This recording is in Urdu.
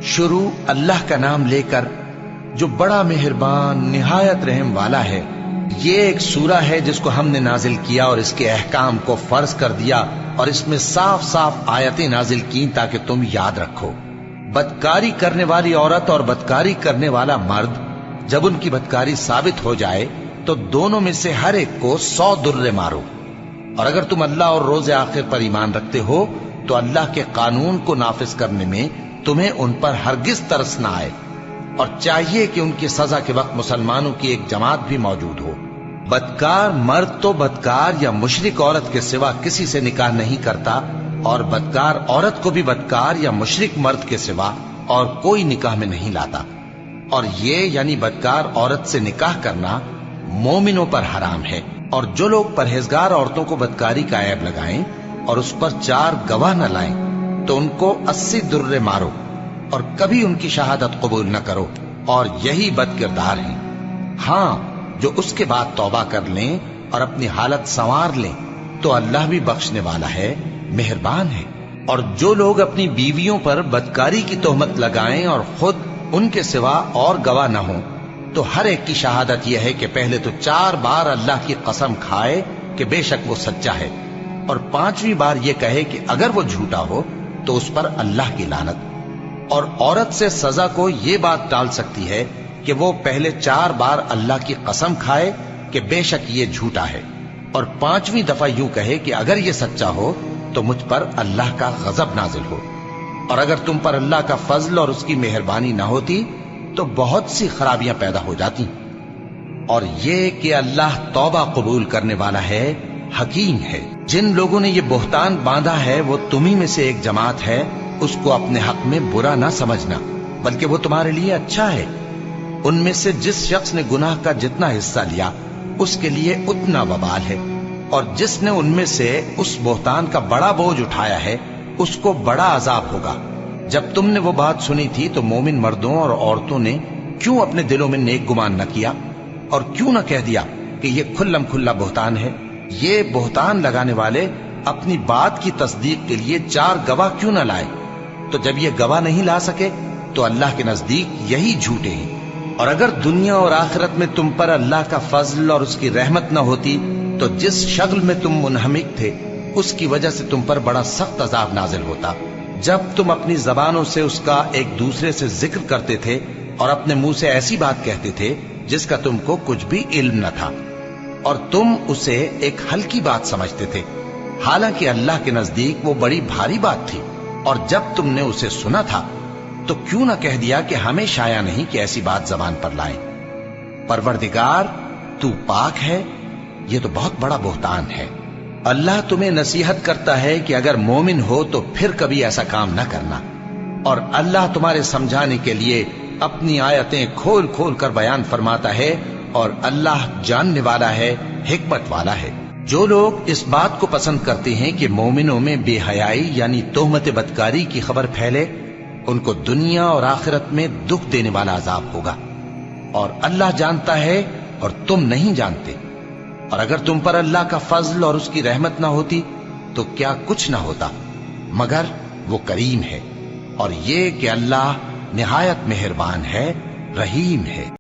شروع اللہ کا نام لے کر جو بڑا مہربان نہایت رحم والا ہے۔ یہ ایک سورہ ہے جس کو ہم نے نازل کیا اور اس کے احکام کو فرض کر دیا اور اس میں صاف صاف آیتیں نازل کی تاکہ تم یاد رکھو۔ بدکاری کرنے والی عورت اور بدکاری کرنے والا مرد جب ان کی بدکاری ثابت ہو جائے تو دونوں میں سے ہر ایک کو 100 درے مارو، اور اگر تم اللہ اور روز آخر پر ایمان رکھتے ہو تو اللہ کے قانون کو نافذ کرنے میں تمہیں ان پر ہرگز ترس نہ آئے، اور چاہیے کہ ان کی سزا کے وقت مسلمانوں کی ایک جماعت بھی موجود ہو۔ بدکار مرد تو بدکار یا مشرک عورت کے سوا کسی سے نکاح نہیں کرتا، اور بدکار عورت کو بھی بدکار یا مشرک مرد کے سوا اور کوئی نکاح میں نہیں لاتا، اور یہ یعنی بدکار عورت سے نکاح کرنا مومنوں پر حرام ہے۔ اور جو لوگ پرہیزگار عورتوں کو بدکاری کا عیب لگائیں اور اس پر 4 گواہ نہ لائیں تو ان کو 80 درے مارو، اور کبھی ان کی شہادت قبول نہ کرو، اور یہی بد کردار ہیں۔ ہاں، جو اس کے بعد توبہ کر لیں اور اپنی حالت سنوار لیں تو اللہ بھی بخشنے والا ہے، مہربان ہے۔ اور جو لوگ اپنی بیویوں پر بدکاری کی تہمت لگائیں اور خود ان کے سوا اور گواہ نہ ہوں تو ہر ایک کی شہادت یہ ہے کہ پہلے تو 4 بار اللہ کی قسم کھائے کہ بے شک وہ سچا ہے، اور 5ویں بار یہ کہے کہ اگر وہ جھوٹا ہو تو اس پر اللہ کی لعنت۔ اور عورت سے سزا کو یہ بات ٹال سکتی ہے کہ وہ پہلے 4 بار اللہ کی قسم کھائے کہ بے شک یہ جھوٹا ہے، اور 5ویں دفعہ یوں کہے کہ اگر یہ سچا ہو تو مجھ پر اللہ کا غضب نازل ہو۔ اور اگر تم پر اللہ کا فضل اور اس کی مہربانی نہ ہوتی تو بہت سی خرابیاں پیدا ہو جاتی۔ اور یہ کہ اللہ توبہ قبول کرنے والا ہے، حکیم ہے۔ جن لوگوں نے یہ بہتان باندھا ہے وہ تمہیں میں سے ایک جماعت ہے، اس کو اپنے حق میں برا نہ سمجھنا، بلکہ وہ تمہارے لیے اچھا ہے۔ ان میں سے جس شخص نے گناہ کا جتنا حصہ لیا اس کے لیے اتنا وبال ہے، اور جس نے ان میں سے اس بہتان کا بڑا بوجھ اٹھایا ہے اس کو بڑا عذاب ہوگا۔ جب تم نے وہ بات سنی تھی تو مومن مردوں اور عورتوں نے کیوں اپنے دلوں میں نیک گمان نہ کیا، اور کیوں نہ کہہ دیا کہ یہ کھلم کھلا بہتان ہے؟ یہ بہتان لگانے والے اپنی بات کی تصدیق کے لیے 4 گواہ کیوں نہ لائے؟ تو جب یہ گواہ نہیں لا سکے تو اللہ کے نزدیک یہی جھوٹے ہیں۔ اور اگر دنیا اور آخرت میں تم پر اللہ کا فضل اور اس کی رحمت نہ ہوتی تو جس شغل میں تم منہمک تھے اس کی وجہ سے تم پر بڑا سخت عذاب نازل ہوتا، جب تم اپنی زبانوں سے اس کا ایک دوسرے سے ذکر کرتے تھے اور اپنے منہ سے ایسی بات کہتے تھے جس کا تم کو کچھ بھی علم نہ تھا، اور تم اسے ایک ہلکی بات سمجھتے تھے، حالانکہ اللہ کے نزدیک وہ بڑی بھاری بات تھی۔ اور جب تم نے اسے سنا تھا تو کیوں نہ کہہ دیا کہ ہمیں شایع نہیں کہ ایسی بات زبان پر لائیں؟ پروردگار تو پاک ہے، یہ تو بہت بڑا بہتان ہے۔ اللہ تمہیں نصیحت کرتا ہے کہ اگر مومن ہو تو پھر کبھی ایسا کام نہ کرنا، اور اللہ تمہارے سمجھانے کے لیے اپنی آیتیں کھول کھول کر بیان فرماتا ہے، اور اللہ جاننے والا ہے، حکمت والا ہے۔ جو لوگ اس بات کو پسند کرتے ہیں کہ مومنوں میں بے حیائی یعنی تہمت بدکاری کی خبر پھیلے، ان کو دنیا اور آخرت میں دکھ دینے والا عذاب ہوگا، اور اللہ جانتا ہے اور تم نہیں جانتے۔ اور اگر تم پر اللہ کا فضل اور اس کی رحمت نہ ہوتی تو کیا کچھ نہ ہوتا، مگر وہ کریم ہے، اور یہ کہ اللہ نہایت مہربان ہے، رحیم ہے۔